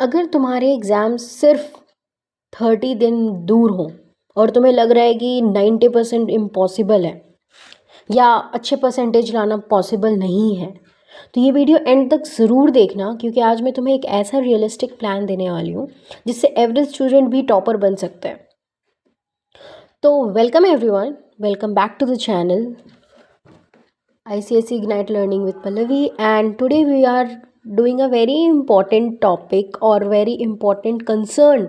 अगर तुम्हारे एग्ज़ाम सिर्फ 30 दिन दूर हों और तुम्हें लग रहा है कि 90% इम्पॉसिबल है या अच्छे परसेंटेज लाना पॉसिबल नहीं है, तो ये वीडियो एंड तक ज़रूर देखना, क्योंकि आज मैं तुम्हें एक ऐसा रियलिस्टिक प्लान देने वाली हूँ जिससे एवरेज स्टूडेंट भी टॉपर बन सकता है। तो welcome everyone, welcome back to the channel ICSE Ignite Learning with Pallavi, and today we are doing a very important topic or very important concern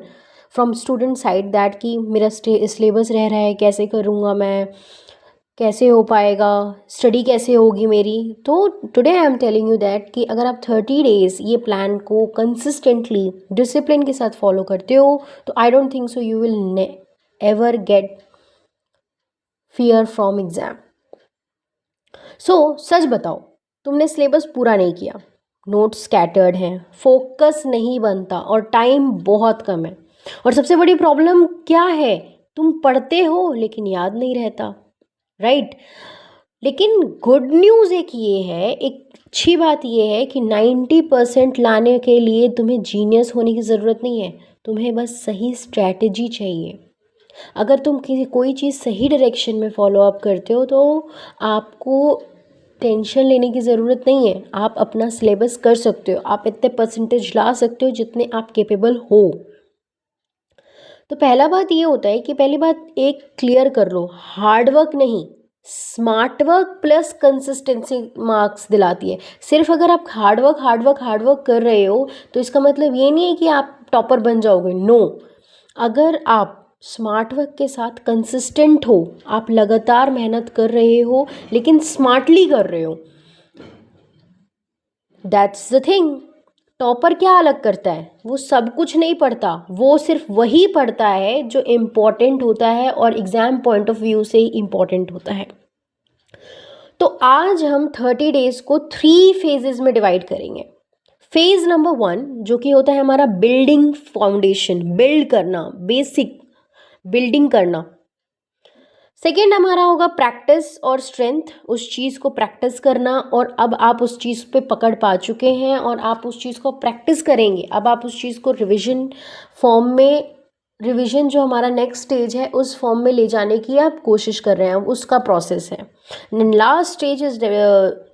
from student side that कि मेरा syllabus रह रहा है, कैसे करूँगा मैं, कैसे हो पाएगा, स्टडी कैसे होगी मेरी। तो today I am telling you that कि अगर आप 30 डेज़ ये प्लान को कंसिस्टेंटली डिसिप्लिन के साथ फॉलो करते हो तो I don't think so you will ever get fear from exam. सच बताओ, तुमने सिलेबस पूरा नहीं किया, नोट्स स्कैटर्ड हैं, फोकस नहीं बनता और टाइम बहुत कम है। और सबसे बड़ी प्रॉब्लम क्या है, तुम पढ़ते हो लेकिन याद नहीं रहता, राइट। लेकिन गुड न्यूज़ एक अच्छी बात ये है कि 90% लाने के लिए तुम्हें जीनियस होने की ज़रूरत नहीं है, तुम्हें बस सही स्ट्रैटेजी चाहिए। अगर तुम कोई चीज़ सही डायरेक्शन में फॉलो अप करते हो तो आपको टेंशन लेने की ज़रूरत नहीं है, आप अपना सिलेबस कर सकते हो, आप इतने परसेंटेज ला सकते हो जितने आप केपेबल हो। तो पहला बात ये होता है कि पहली बात एक क्लियर कर लो, हार्ड वर्क नहीं, smart work plus consistency marks दिलाती है। सिर्फ अगर आप हार्ड वर्क कर रहे हो तो इसका मतलब ये नहीं है कि आप टॉपर बन जाओगे, नो। अगर आप स्मार्ट वर्क के साथ कंसिस्टेंट हो, आप लगातार मेहनत कर रहे हो लेकिन स्मार्टली कर रहे हो, दैट्स द थिंग। टॉपर क्या अलग करता है, वो सब कुछ नहीं पढ़ता, वो सिर्फ वही पढ़ता है जो इम्पॉर्टेंट होता है और एग्ज़ाम पॉइंट ऑफ व्यू से ही इम्पॉर्टेंट होता है। तो आज हम 30 डेज़ को 3 फेजेस में डिवाइड करेंगे। फेज़ नंबर 1 जो कि होता है हमारा बिल्डिंग फाउंडेशन, बिल्ड करना, बेसिक बिल्डिंग करना। सेकेंड हमारा होगा प्रैक्टिस और स्ट्रेंथ, उस चीज़ को प्रैक्टिस करना, और अब आप उस चीज़ पे पकड़ पा चुके हैं और आप उस चीज़ को प्रैक्टिस करेंगे। अब आप उस चीज़ को रिवीजन फॉर्म में, रिवीजन जो हमारा नेक्स्ट स्टेज है उस फॉर्म में ले जाने की आप कोशिश कर रहे हैं, उसका प्रोसेस है। लास्ट स्टेज इज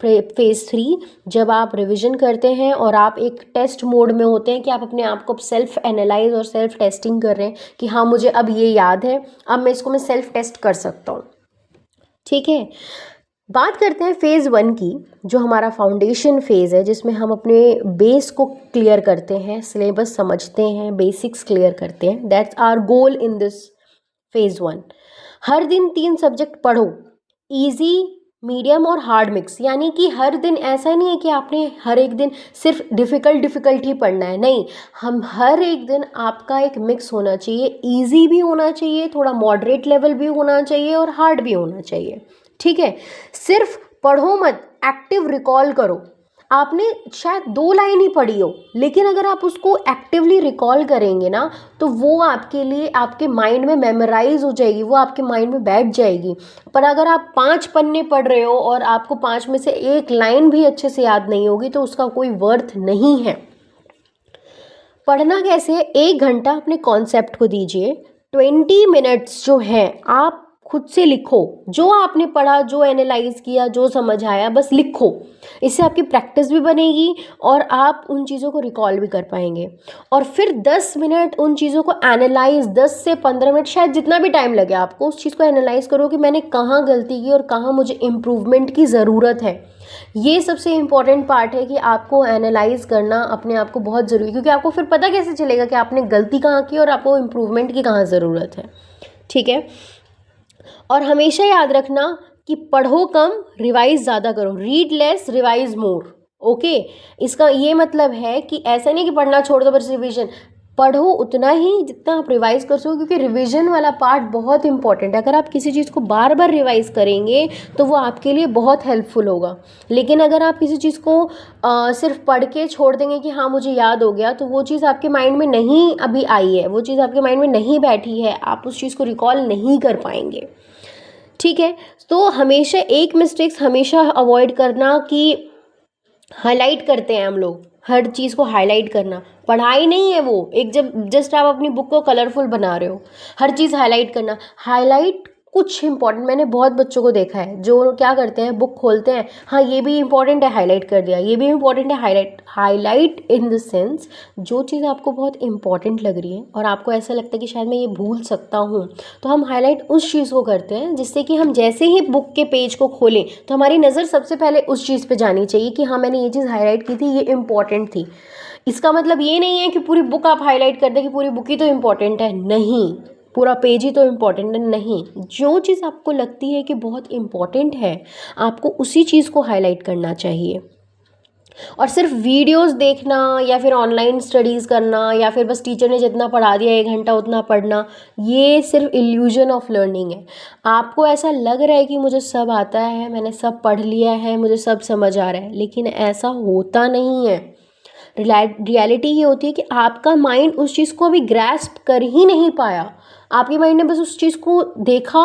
फेज़ 3, जब आप रिवीजन करते हैं और आप एक टेस्ट मोड में होते हैं कि आप अपने आप को सेल्फ एनालाइज और सेल्फ टेस्टिंग कर रहे हैं कि हाँ मुझे अब ये याद है, अब मैं सेल्फ टेस्ट कर सकता हूँ। ठीक है, बात करते हैं फेज़ 1 की, जो हमारा फाउंडेशन फेज़ है, जिसमें हम अपने बेस को क्लियर करते हैं, सिलेबस समझते हैं, बेसिक्स क्लियर करते हैं। That's our goal in this phase 1। हर दिन 3 सब्जेक्ट पढ़ो, इजी, मीडियम और हार्ड मिक्स। यानी कि हर दिन ऐसा नहीं है कि आपने हर एक दिन सिर्फ डिफ़िकल्ट ही पढ़ना है, नहीं, हम हर एक दिन आपका एक मिक्स होना चाहिए, इजी भी होना चाहिए, थोड़ा मॉडरेट लेवल भी होना चाहिए और हार्ड भी होना चाहिए। ठीक है, सिर्फ पढ़ो मत, एक्टिव रिकॉल करो। आपने शायद 2 लाइन ही पढ़ी हो, लेकिन अगर आप उसको एक्टिवली रिकॉल करेंगे ना तो वो आपके लिए आपके माइंड में मेमोराइज हो जाएगी, वो आपके माइंड में बैठ जाएगी। पर अगर आप 5 पन्ने पढ़ रहे हो और आपको 5 में से 1 लाइन भी अच्छे से याद नहीं होगी तो उसका कोई वर्थ नहीं है। पढ़ना कैसे, 1 घंटा अपने कॉन्सेप्ट को दीजिए, 20 मिनट्स जो है आप खुद से लिखो, जो आपने पढ़ा, जो एनालाइज किया, जो समझ आया, बस लिखो। इससे आपकी प्रैक्टिस भी बनेगी और आप उन चीज़ों को रिकॉल भी कर पाएंगे। और फिर 10 मिनट उन चीज़ों को एनालाइज, 10 से 15 मिनट, शायद जितना भी टाइम लगे आपको, उस चीज़ को एनालाइज करो कि मैंने कहाँ गलती की और कहाँ मुझे इम्प्रूवमेंट की ज़रूरत है। ये सबसे इम्पॉर्टेंट पार्ट है कि आपको एनालाइज करना अपने आप को बहुत ज़रूरी, क्योंकि आपको फिर पता कैसे चलेगा कि आपने गलती कहाँ की और आपको इम्प्रूवमेंट की कहाँ ज़रूरत है। ठीक है, और हमेशा याद रखना कि पढ़ो कम, रिवाइज ज़्यादा करो, रीड लेस, रिवाइज मोर। ओके, इसका ये मतलब है कि ऐसा नहीं कि पढ़ना छोड़ दो बस रिवीजन, पढ़ो उतना ही जितना आप रिवाइज कर सको, क्योंकि रिवीजन वाला पार्ट बहुत इंपॉर्टेंट है। अगर आप किसी चीज़ को बार बार रिवाइज करेंगे तो वो आपके लिए बहुत हेल्पफुल होगा। लेकिन अगर आप किसी चीज़ को सिर्फ पढ़ के छोड़ देंगे कि हाँ मुझे याद हो गया, तो वो चीज़ आपके माइंड में नहीं अभी आई है, वो चीज़ आपके माइंड में नहीं बैठी है, आप उस चीज़ को रिकॉल नहीं कर पाएंगे। ठीक है, तो हमेशा एक मिस्टेक्स हमेशा अवॉइड करना कि हाईलाइट करते हैं हम लोग, हर चीज़ को हाईलाइट करना पढ़ाई नहीं है वो, एक जब जस्ट आप अपनी बुक को कलरफुल बना रहे हो, हर चीज़ हाईलाइट करना। हाईलाइट कुछ इंपॉर्टेंट, मैंने बहुत बच्चों को देखा है जो क्या करते हैं, बुक खोलते हैं, हाँ ये भी इंपॉर्टेंट है हाईलाइट कर दिया, ये भी इंपॉर्टेंट है highlight. Highlight in the sense जो चीज़ आपको बहुत इंपॉर्टेंट लग रही है और आपको ऐसा लगता है कि शायद मैं ये भूल सकता हूँ, तो हम हाईलाइट उस चीज़ को करते हैं जिससे कि हम जैसे ही बुक के पेज को खोलें तो हमारी नज़र सबसे पहले उस चीज़ पे जानी चाहिए कि हाँ मैंने ये चीज़ हाईलाइट की थी, ये इंपॉर्टेंट थी। इसका मतलब ये नहीं है कि पूरी बुक आप हाईलाइट कर दें कि पूरी बुक ही तो इम्पॉर्टेंट है, नहीं, पूरा पेज ही तो इम्पॉर्टेंट है, नहीं। जो चीज़ आपको लगती है कि बहुत इम्पॉर्टेंट है आपको उसी चीज़ को हाईलाइट करना चाहिए। और सिर्फ वीडियोस देखना या फिर ऑनलाइन स्टडीज़ करना या फिर बस टीचर ने जितना पढ़ा दिया 1 घंटा उतना पढ़ना, ये सिर्फ इल्यूजन ऑफ लर्निंग है। आपको ऐसा लग रहा है कि मुझे सब आता है, मैंने सब पढ़ लिया है, मुझे सब समझ आ रहा है, लेकिन ऐसा होता नहीं है। रियलिटी ये होती है कि आपका माइंड उस चीज़ को अभी ग्रैस्प कर ही नहीं पाया। आपके माइंड ने बस उस चीज़ को देखा,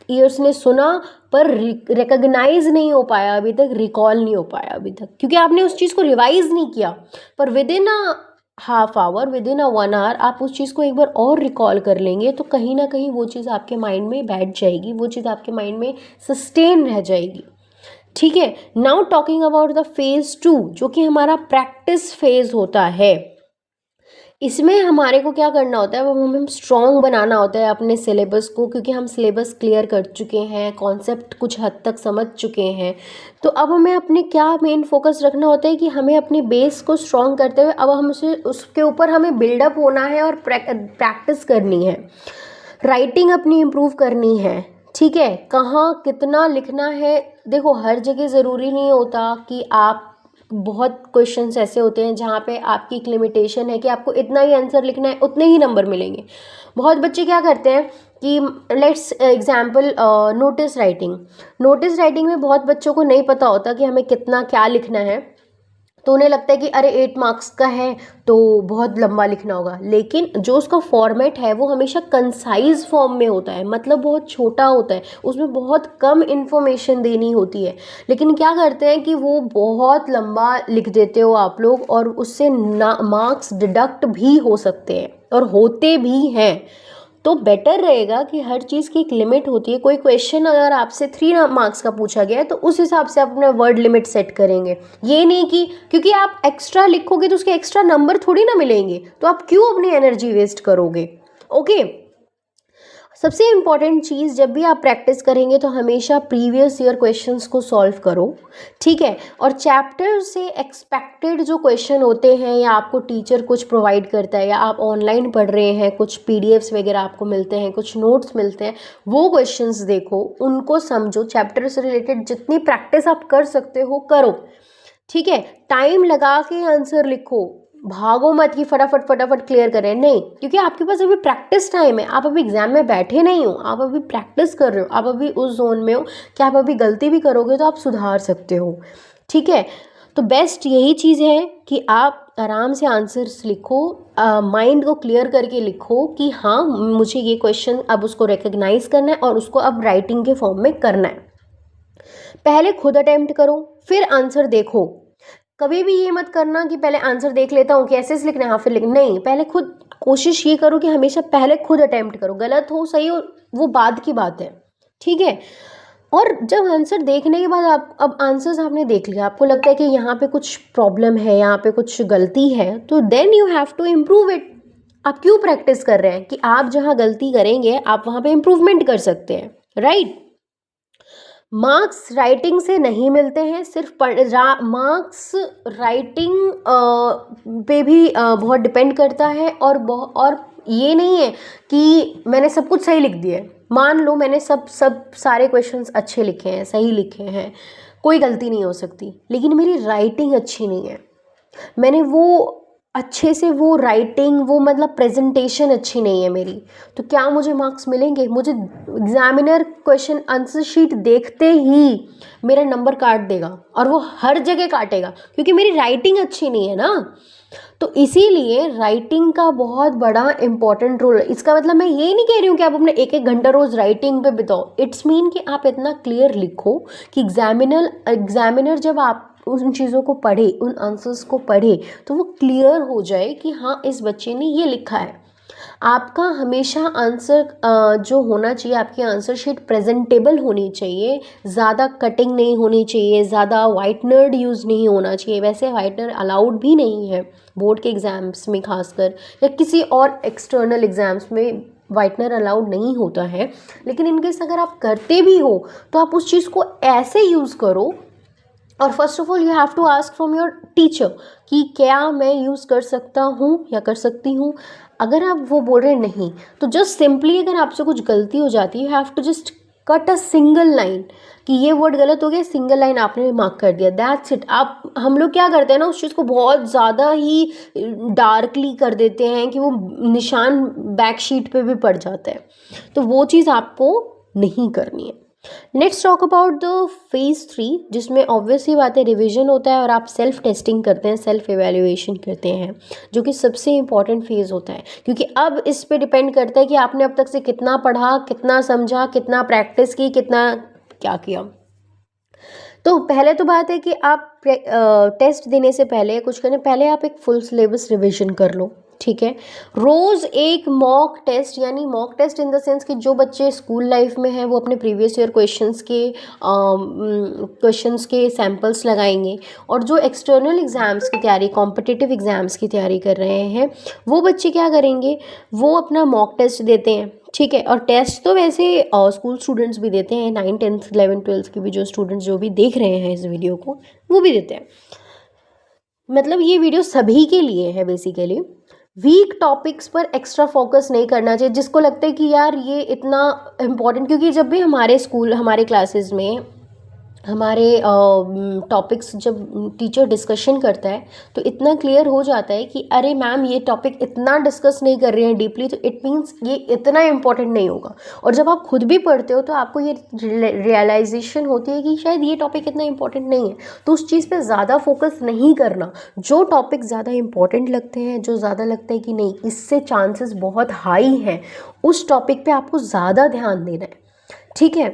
ईयर्स ने सुना, पर रिकग्नाइज नहीं हो पाया अभी तक, रिकॉल नहीं हो पाया अभी तक, क्योंकि आपने उस चीज़ को रिवाइज नहीं किया। पर within a half hour, within a 1 hour आप उस चीज़ को एक बार और रिकॉल कर लेंगे तो कहीं ना कहीं वो चीज़ आपके माइंड में बैठ जाएगी, वो चीज़ आपके माइंड में सस्टेन रह जाएगी। ठीक है, now talking about the phase 2 जो कि हमारा प्रैक्टिस फेज होता है। इसमें हमारे को क्या करना होता है, वो हमें स्ट्रॉन्ग बनाना होता है अपने सिलेबस को, क्योंकि हम सिलेबस क्लियर कर चुके हैं, कॉन्सेप्ट कुछ हद तक समझ चुके हैं। तो अब हमें अपने क्या मेन फोकस रखना होता है कि हमें अपने बेस को स्ट्रॉन्ग करते हुए अब हम उसके ऊपर हमें बिल्डअप होना है और प्रैक्टिस करनी है, राइटिंग अपनी इम्प्रूव करनी है। ठीक है, कहाँ कितना लिखना है, देखो हर जगह ज़रूरी नहीं होता कि आप, बहुत क्वेश्चंस ऐसे होते हैं जहाँ पे आपकी एक लिमिटेशन है कि आपको इतना ही आंसर लिखना है, उतने ही नंबर मिलेंगे। बहुत बच्चे क्या करते हैं कि लेट्स एग्जाम्पल नोटिस राइटिंग में बहुत बच्चों को नहीं पता होता कि हमें कितना क्या लिखना है, तो उन्हें लगता है कि अरे 8 मार्क्स का है तो बहुत लंबा लिखना होगा, लेकिन जो उसका फॉर्मेट है वो हमेशा कंसाइज फॉर्म में होता है, मतलब बहुत छोटा होता है, उसमें बहुत कम इन्फॉर्मेशन देनी होती है। लेकिन क्या करते हैं कि वो बहुत लंबा लिख देते हो आप लोग, और उससे ना मार्क्स डिडक्ट भी हो सकते हैं और होते भी हैं। तो बेटर रहेगा कि हर चीज़ की एक लिमिट होती है। कोई क्वेश्चन अगर आपसे 3 मार्क्स का पूछा गया है तो उस हिसाब से आप अपना वर्ड लिमिट सेट करेंगे, ये नहीं कि क्योंकि आप एक्स्ट्रा लिखोगे तो उसके एक्स्ट्रा नंबर थोड़ी ना मिलेंगे, तो आप क्यों अपनी एनर्जी वेस्ट करोगे। ओके, सबसे इम्पॉर्टेंट चीज़, जब भी आप प्रैक्टिस करेंगे तो हमेशा प्रीवियस ईयर क्वेश्चंस को सॉल्व करो। ठीक है, और चैप्टर से एक्सपेक्टेड जो क्वेश्चन होते हैं या आपको टीचर कुछ प्रोवाइड करता है या आप ऑनलाइन पढ़ रहे हैं, कुछ पीडीएफ्स वगैरह आपको मिलते हैं, कुछ नोट्स मिलते हैं, वो क्वेश्चंस देखो, उनको समझो, चैप्टर से रिलेटेड जितनी प्रैक्टिस आप कर सकते हो करो। ठीक है, टाइम लगा के आंसर लिखो, भागो मत कि फटाफट फटाफट क्लियर करें, नहीं, क्योंकि आपके पास अभी प्रैक्टिस टाइम है, आप अभी एग्जाम में बैठे नहीं हो, आप अभी प्रैक्टिस कर रहे हो, आप अभी उस जोन में हो कि आप अभी गलती भी करोगे तो आप सुधार सकते हो। ठीक है, तो बेस्ट यही चीज़ है कि आप आराम से आंसर्स लिखो, माइंड को क्लियर करके लिखो कि हाँ मुझे ये क्वेश्चन अब उसको रिकग्नाइज करना है और उसको अब राइटिंग के फॉर्म में करना है। पहले खुद अटेम्प्ट करो फिर आंसर देखो। कभी भी ये मत करना कि पहले आंसर देख लेता हूँ कैसे से लिखना है, हाँ फिर लिख, नहीं, पहले खुद कोशिश ये करो कि हमेशा पहले खुद अटेम्प्ट करो, गलत हो सही हो वो बाद की बात है। ठीक है, और जब आंसर देखने के बाद आप, अब आंसर्स आपने देख लिया, आपको लगता है कि यहाँ पे कुछ प्रॉब्लम है, यहाँ पे कुछ गलती है, तो then you have to improve it. आप क्यों प्रैक्टिस कर रहे हैं कि आप जहाँ गलती करेंगे आप वहाँ पे इम्प्रूवमेंट कर सकते हैं, राइट। मार्क्स राइटिंग से नहीं मिलते हैं, सिर्फ मार्क्स राइटिंग पे भी बहुत डिपेंड करता है, और ये नहीं है कि मैंने सब कुछ सही लिख दिया है। मान लो मैंने सब सारे क्वेश्चंस अच्छे लिखे हैं, सही लिखे हैं, कोई गलती नहीं हो सकती, लेकिन मेरी राइटिंग अच्छी नहीं है, मैंने वो अच्छे से वो राइटिंग, वो मतलब प्रेजेंटेशन अच्छी नहीं है मेरी, तो क्या मुझे मार्क्स मिलेंगे? मुझे एग्जामिनर क्वेश्चन आंसर शीट देखते ही मेरा नंबर काट देगा, और वो हर जगह काटेगा क्योंकि मेरी राइटिंग अच्छी नहीं है ना। तो इसीलिए राइटिंग का बहुत बड़ा इंपॉर्टेंट रोल है। इसका मतलब मैं ये नहीं कह रही हूँ कि आप अपने 1-1 घंटा रोज राइटिंग पे बिताओ, इट्स मीन कि आप इतना क्लियर लिखो कि एग्जामिनर जब आप उन चीज़ों को पढ़े, उन आंसर्स को पढ़े, तो वो क्लियर हो जाए कि हाँ इस बच्चे ने ये लिखा है। आपका हमेशा आंसर जो होना चाहिए, आपकी आंसर शीट प्रेजेंटेबल होनी चाहिए, ज़्यादा कटिंग नहीं होनी चाहिए, ज़्यादा वाइटनर यूज़ नहीं होना चाहिए। वैसे वाइटनर अलाउड भी नहीं है बोर्ड के एग्ज़ाम्स में खासकर, या किसी और एक्सटर्नल एग्ज़ाम्स में वाइटनर अलाउड नहीं होता है। लेकिन इनकेस अगर आप करते भी हो तो आप उस चीज़ को ऐसे यूज़ करो, और first of all you have to ask from your teacher कि क्या मैं यूज़ कर सकता हूँ या कर सकती हूँ। अगर आप वो बोल रहे नहीं, तो जस्ट सिंपली अगर आपसे कुछ गलती हो जाती है, you have to just cut a single line कि ये वर्ड गलत हो गया, सिंगल लाइन आपने मार्क कर दिया, दैट्स इट। आप हम लोग क्या करते हैं ना, उस चीज़ को बहुत ज़्यादा ही डार्कली कर देते हैं कि वो निशान बैक शीट पे भी पड़ जाता है, तो वो चीज़ आपको नहीं करनी है। Let's talk about the phase 3, जिसमें ऑब्वियसली बात है रिविजन होता है और आप सेल्फ टेस्टिंग करते हैं, सेल्फ एवेल्युएशन करते हैं, जो कि सबसे इम्पॉर्टेंट फेज़ होता है, क्योंकि अब इस पे डिपेंड करता है कि आपने अब तक से कितना पढ़ा, कितना समझा, कितना प्रैक्टिस की, कितना क्या किया। तो पहले तो बात है कि आप टेस्ट देने से पहले, कुछ करने पहले आप एक फुल सिलेबस रिविजन कर लो, ठीक है। रोज़ एक मॉक टेस्ट, यानी mock test in the sense कि जो बच्चे स्कूल लाइफ में हैं वो अपने प्रीवियस ईयर क्वेश्चंस के सैम्पल्स लगाएंगे, और जो एक्सटर्नल एग्ज़ाम्स की तैयारी, कॉम्पिटिटिव एग्ज़ाम्स की तैयारी कर रहे हैं, वो बच्चे क्या करेंगे, वो अपना मॉक टेस्ट देते हैं, ठीक है। और टेस्ट तो वैसे स्कूल स्टूडेंट्स भी देते हैं, 9, 10th, 11th, 12th के भी जो स्टूडेंट्स जो भी देख रहे हैं इस वीडियो को, वो भी देते हैं। मतलब ये वीडियो सभी के लिए है बेसिकली। वीक टॉपिक्स पर एक्स्ट्रा फोकस नहीं करना चाहिए, जिसको लगता है कि यार ये इतना इम्पोर्टेंट, क्योंकि जब भी हमारे स्कूल, हमारे क्लासेस में हमारे टॉपिक्स जब टीचर डिस्कशन करता है तो इतना क्लियर हो जाता है कि अरे मैम ये टॉपिक इतना डिस्कस नहीं कर रहे हैं डीपली, तो इट मीन्स ये इतना इम्पोर्टेंट नहीं होगा। और जब आप खुद भी पढ़ते हो तो आपको ये रियलाइजेशन होती है कि शायद ये टॉपिक इतना इम्पोर्टेंट नहीं है, तो उस चीज़ पे ज़्यादा फोकस नहीं करना। जो टॉपिक ज़्यादा इम्पोर्टेंट लगते हैं, जो ज़्यादा लगता है कि नहीं इससे चांसेस बहुत हाई हैं, उस टॉपिक पे आपको ज़्यादा ध्यान देना है, ठीक है।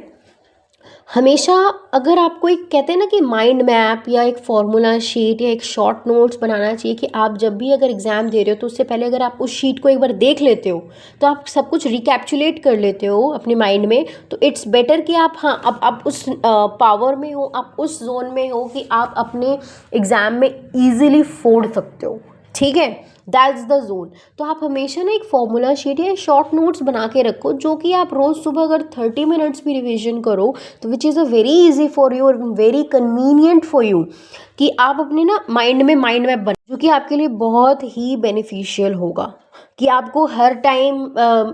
हमेशा अगर आपको एक कहते हैं ना कि माइंड मैप या एक फॉर्मूला शीट या एक शॉर्ट नोट्स बनाना चाहिए, कि आप जब भी अगर एग्ज़ाम दे रहे हो तो उससे पहले अगर आप उस शीट को एक बार देख लेते हो, तो आप सब कुछ रिकैप्चुलेट कर लेते हो अपने माइंड में, तो इट्स बेटर कि आप हाँ अब आप उस पावर में हो, आप उस जोन में हो कि आप अपने एग्ज़ाम में ईजिली फोड़ सकते हो, ठीक है। That's the zone. तो आप हमेशा ना एक फॉर्मूला शीट या शॉर्ट नोट्स बना के रखो, जो कि आप रोज़ सुबह अगर 30 मिनट्स भी रिवीजन करो तो विच is a very easy for you और वेरी कन्वीनियंट फॉर यू, कि आप अपने ना माइंड में माइंड मैप बना, जो कि आपके लिए बहुत ही बेनिफिशियल होगा। कि आपको हर टाइम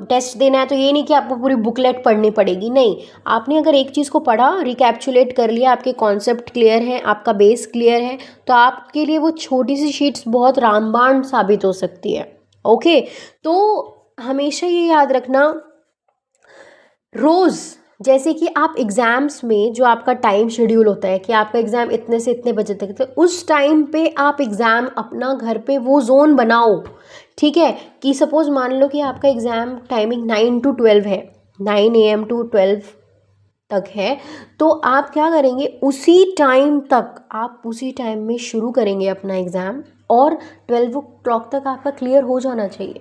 टेस्ट देना है तो ये नहीं कि आपको पूरी बुकलेट पढ़नी पड़ेगी, नहीं। आपने अगर एक चीज़ को पढ़ा, रिकैप्चुलेट कर लिया, आपके कॉन्सेप्ट क्लियर हैं, आपका बेस क्लियर है, तो आपके लिए वो छोटी सी शीट्स बहुत रामबाण साबित हो सकती है, ओके। तो हमेशा ये याद रखना, रोज़ जैसे कि आप एग्ज़ाम्स में जो आपका टाइम शेड्यूल होता है कि आपका एग्ज़ाम इतने से इतने बजे तक, तो उस टाइम पे आप एग्ज़ाम अपना घर पे वो जोन बनाओ, ठीक है। कि सपोज़ मान लो कि आपका एग्ज़ाम टाइमिंग 9 to 12 है, 9 AM to 12 तक है, तो आप क्या करेंगे, उसी टाइम तक आप उसी टाइम में शुरू करेंगे अपना एग्ज़ाम, और 12 o'clock तक आपका क्लियर हो जाना चाहिए।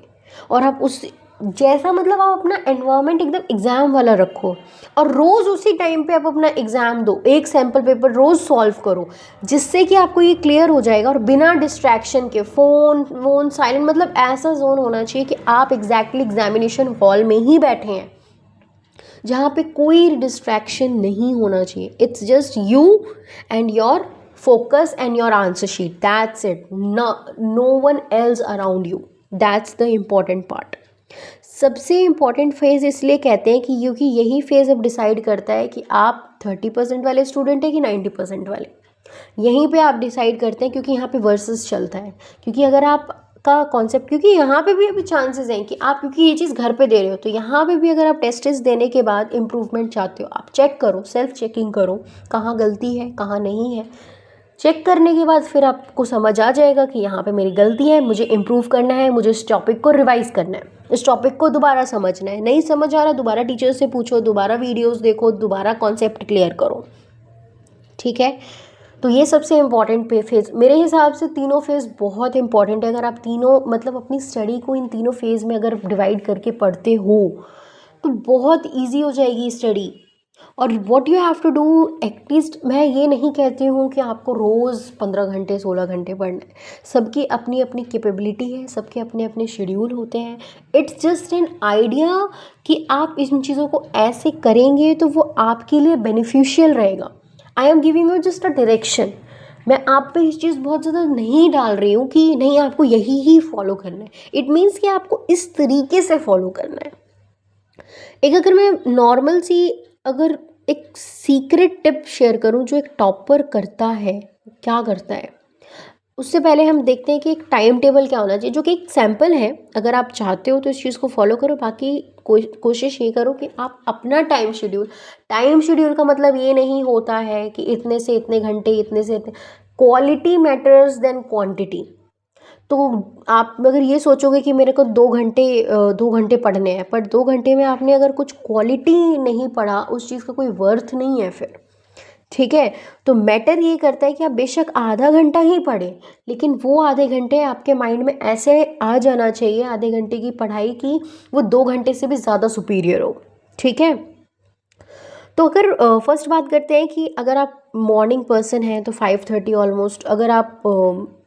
और आप उस जैसा मतलब आप अपना एनवायरनमेंट एकदम एग्ज़ाम वाला रखो, और रोज़ उसी टाइम पे आप अपना एग्ज़ाम दो, एक सैम्पल पेपर रोज़ सॉल्व करो, जिससे कि आपको ये क्लियर हो जाएगा। और बिना डिस्ट्रैक्शन के, फ़ोन साइलेंट, मतलब ऐसा जोन होना चाहिए कि आप एग्जैक्टली एग्जामिनेशन हॉल में ही बैठे हैं, जहाँ पे कोई डिस्ट्रैक्शन नहीं होना चाहिए। It's just you and your focus and your answer sheet, that's it. No one else around you, that's the important part. सबसे इम्पॉर्टेंट फेज़ इसलिए कहते हैं कि क्योंकि यही फेज़ अब डिसाइड करता है कि आप 30% वाले स्टूडेंट हैं कि 90% वाले। यहीं पे आप डिसाइड करते हैं, क्योंकि यहाँ पे वर्सेस चलता है। क्योंकि अगर आप का कॉन्सेप्ट, क्योंकि यहाँ पे भी अभी चांसेस हैं कि आप, क्योंकि ये चीज़ घर पे दे रहे हो, तो यहाँ पे भी अगर आप टेस्ट देने के बाद इम्प्रूवमेंट चाहते हो, आप चेक करो, सेल्फ चेकिंग करो, कहाँ गलती है कहाँ नहीं है। चेक करने के बाद फिर आपको समझ आ जाएगा कि यहाँ पे मेरी गलती है, मुझे इम्प्रूव करना है, मुझे इस टॉपिक को रिवाइज करना है, इस टॉपिक को दोबारा समझना है। नहीं समझ आ रहा, दोबारा टीचर से पूछो, दोबारा वीडियोस देखो, दोबारा कॉन्सेप्ट क्लियर करो, ठीक है। तो ये सबसे इम्पॉर्टेंट फेज़ मेरे हिसाब से, तीनों फेज़ बहुत इंपॉर्टेंट है। अगर आप तीनों मतलब अपनी स्टडी को इन तीनों फेज़ में अगर डिवाइड करके पढ़ते हो तो बहुत इजी हो जाएगी स्टडी। और what you have to do, at least मैं ये नहीं कहती हूँ कि आपको रोज़ 15 घंटे 16 घंटे पढ़ना है। सबकी अपनी अपनी कैपेबिलिटी है, सबके अपने अपने शेड्यूल होते हैं। इट्स जस्ट एन आइडिया कि आप इन चीज़ों को ऐसे करेंगे तो वो आपके लिए बेनिफिशियल रहेगा। I am giving you just a direction. मैं आप पे इस चीज़ बहुत ज़्यादा नहीं डाल रही हूँ कि नहीं आपको यही ही फॉलो करना है। इट मीन्स कि आपको इस तरीके से फॉलो करना है। एक अगर मैं नॉर्मल सी अगर एक सीक्रेट टिप शेयर करूं जो एक टॉपर करता है, क्या करता है, उससे पहले हम देखते हैं कि एक टाइम टेबल क्या होना चाहिए, जो कि एक सैम्पल है। अगर आप चाहते हो तो इस चीज़ को फॉलो करो, बाकी कोशिश ये करो कि आप अपना टाइम शेड्यूल का मतलब ये नहीं होता है कि इतने से इतने घंटे, इतने से इतने। Quality matters then quantity. तो आप अगर ये सोचोगे कि मेरे को 2 घंटे पढ़ने हैं, पर 2 घंटे में आपने अगर कुछ क्वालिटी नहीं पढ़ा, उस चीज़ का कोई वर्थ नहीं है फिर। ठीक है, तो मैटर ये करता है कि आप बेशक आधा घंटा ही पढ़ें, लेकिन वो आधे घंटे आपके माइंड में ऐसे आ जाना चाहिए, आधे घंटे की पढ़ाई की वो 2 घंटे से भी ज़्यादा सुपीरियर हो। ठीक है, तो अगर फर्स्ट बात करते हैं कि अगर आप मॉर्निंग पर्सन हैं तो 5:30 ऑलमोस्ट, अगर आप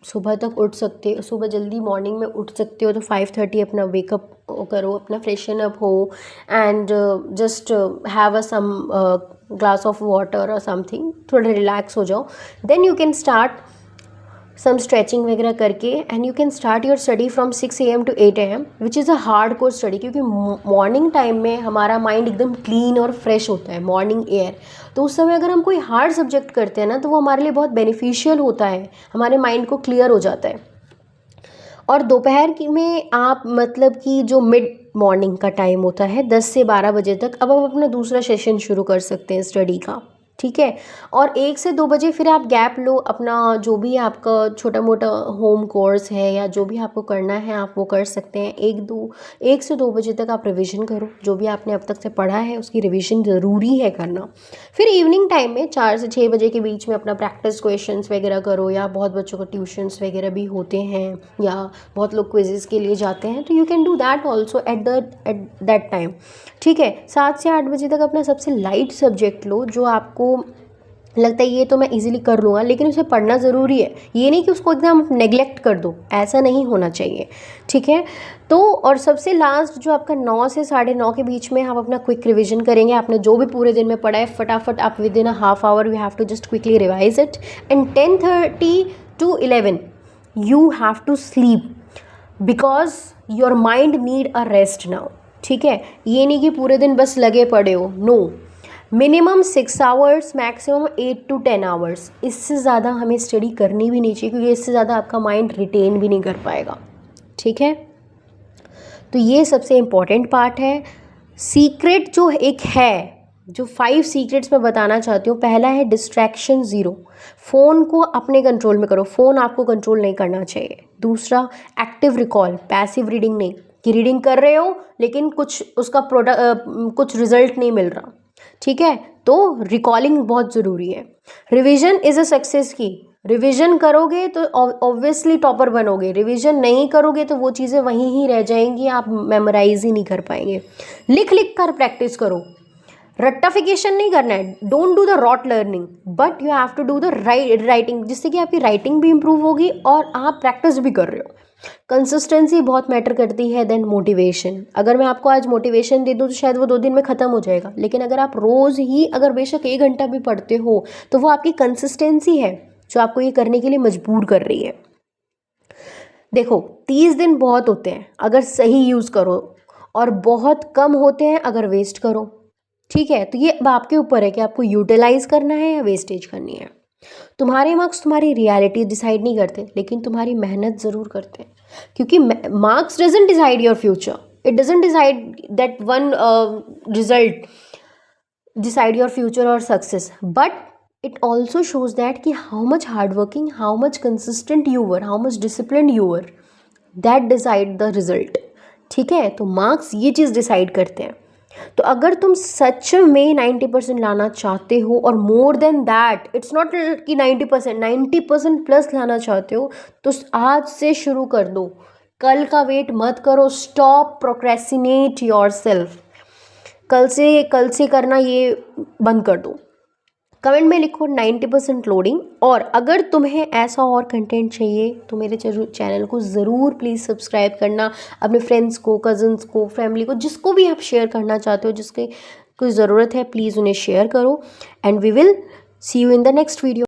सुबह तक उठ सकते हो, सुबह जल्दी मॉर्निंग में उठ सकते हो तो 5:30 अपना वेकअप करो, अपना फ्रेशन अप हो and just have a some glass of water और समथिंग, थोड़ा रिलैक्स हो जाओ। Then you can start some stretching वगैरह करके and you can start your study from 6 AM to 8 AM, which is a hard core study. क्योंकि morning time में हमारा mind एकदम क्लीन और फ्रेश होता है, मॉर्निंग एयर। तो उस समय अगर हम कोई हार्ड सब्जेक्ट करते हैं ना, तो वो हमारे लिए बहुत बेनिफिशियल होता है, हमारे माइंड को क्लियर हो जाता है। और दोपहर की में आप मतलब कि जो मिड मॉर्निंग का टाइम होता है 10 से 12 बजे तक, अब आप अपना दूसरा सेशन शुरू कर सकते हैं स्टडी का। ठीक है, और 1 से 2 बजे फिर आप गैप लो, अपना जो भी आपका छोटा मोटा होम कोर्स है या जो भी आपको करना है आप वो कर सकते हैं। 1 से 2 बजे तक आप रिवीजन करो, जो भी आपने अब तक से पढ़ा है उसकी रिवीजन ज़रूरी है करना। फिर इवनिंग टाइम में 4 से 6 बजे के बीच में अपना प्रैक्टिस क्वेश्चंस वगैरह करो, या बहुत बच्चों को ट्यूशन्स वगैरह भी होते हैं या बहुत लोग क्विजेज़ के लिए जाते हैं, तो you can do that also at that time. ठीक है, 7 से 8 बजे तक अपना सबसे लाइट सब्जेक्ट लो, जो आपको लगता है ये तो मैं इजीली कर लूँगा, लेकिन उसे पढ़ना ज़रूरी है। ये नहीं कि उसको एकदम नेग्लेक्ट कर दो, ऐसा नहीं होना चाहिए। ठीक है, तो और सबसे लास्ट जो आपका 9 से 9:30 के बीच में आप अपना क्विक रिवीजन करेंगे। आपने जो भी पूरे दिन में पढ़ा है फटाफट आप within a half hour you have to just quickly revise it, and 10:30 to 11 you have to sleep because your mind need a rest now. ठीक है, ये नहीं कि पूरे दिन बस लगे पड़े हो, no. Minimum 6 hours, maximum 8 to 10 hours, इससे ज़्यादा हमें स्टडी करनी भी नहीं चाहिए, क्योंकि इससे ज़्यादा आपका माइंड रिटेन भी नहीं कर पाएगा। ठीक है, तो ये सबसे इम्पॉर्टेंट पार्ट है। सीक्रेट जो एक है, जो 5 सीक्रेट्स मैं बताना चाहती हूँ, पहला है डिस्ट्रैक्शन ज़ीरो। फ़ोन को अपने कंट्रोल में करो, फ़ोन आपको कंट्रोल नहीं करना चाहिए। दूसरा, एक्टिव रिकॉल, पैसिव रीडिंग नहीं, कि रीडिंग कर रहे हो लेकिन कुछ उसका कुछ रिजल्ट नहीं मिल रहा। ठीक है, तो रिकॉलिंग बहुत ज़रूरी है। रिवीजन इज़ अ सक्सेस की। रिवीजन करोगे तो ऑब्वियसली टॉपर बनोगे, रिवीजन नहीं करोगे तो वो चीज़ें वहीं ही रह जाएंगी, आप मेमोराइज ही नहीं कर पाएंगे। लिख लिख कर प्रैक्टिस करो, रट्टाफिकेशन नहीं करना है। Don't do the rote learning, but you have to do the writing, जिससे कि आपकी राइटिंग भी इंप्रूव होगी और आप प्रैक्टिस भी कर रहे हो। कंसिस्टेंसी बहुत मैटर करती है, देन मोटिवेशन। अगर मैं आपको आज मोटिवेशन दे दूँ तो शायद वो 2 दिन में ख़त्म हो जाएगा, लेकिन अगर आप रोज़ ही अगर बेशक 1 घंटा भी पढ़ते हो तो वो आपकी कंसिस्टेंसी है जो आपको ये करने के लिए मजबूर कर रही है। देखो, 30 दिन बहुत होते हैं अगर सही यूज़ करो, और बहुत कम होते हैं अगर वेस्ट करो। ठीक है, तो ये अब आपके ऊपर है कि आपको यूटिलाइज करना है या वेस्टेज करनी है। तुम्हारे मार्क्स तुम्हारी रियलिटी डिसाइड नहीं करते, लेकिन तुम्हारी मेहनत ज़रूर करते हैं। क्योंकि marks doesn't decide your future, it doesn't decide that one result decide your future और success, but it also shows that कि how much hardworking, how much consistent you were, how much disciplined you were, that decide the result। ठीक है, तो marks ये चीज़ decide करते हैं। तो अगर तुम सच में 90% लाना चाहते हो और more than that, it's not कि 90%, 90% प्लस लाना चाहते हो, तो आज से शुरू कर दो, कल का वेट मत करो। Stop procrastinate your self. कल से करना ये बंद कर दो। कमेंट में लिखो 90% लोडिंग। और अगर तुम्हें ऐसा और कंटेंट चाहिए तो मेरे चैनल को ज़रूर प्लीज़ सब्सक्राइब करना। अपने फ्रेंड्स को, कज़न्स को, फैमिली को, जिसको भी आप शेयर करना चाहते हो, जिसकी कोई ज़रूरत है, प्लीज़ उन्हें शेयर करो। And we will see you in the next video.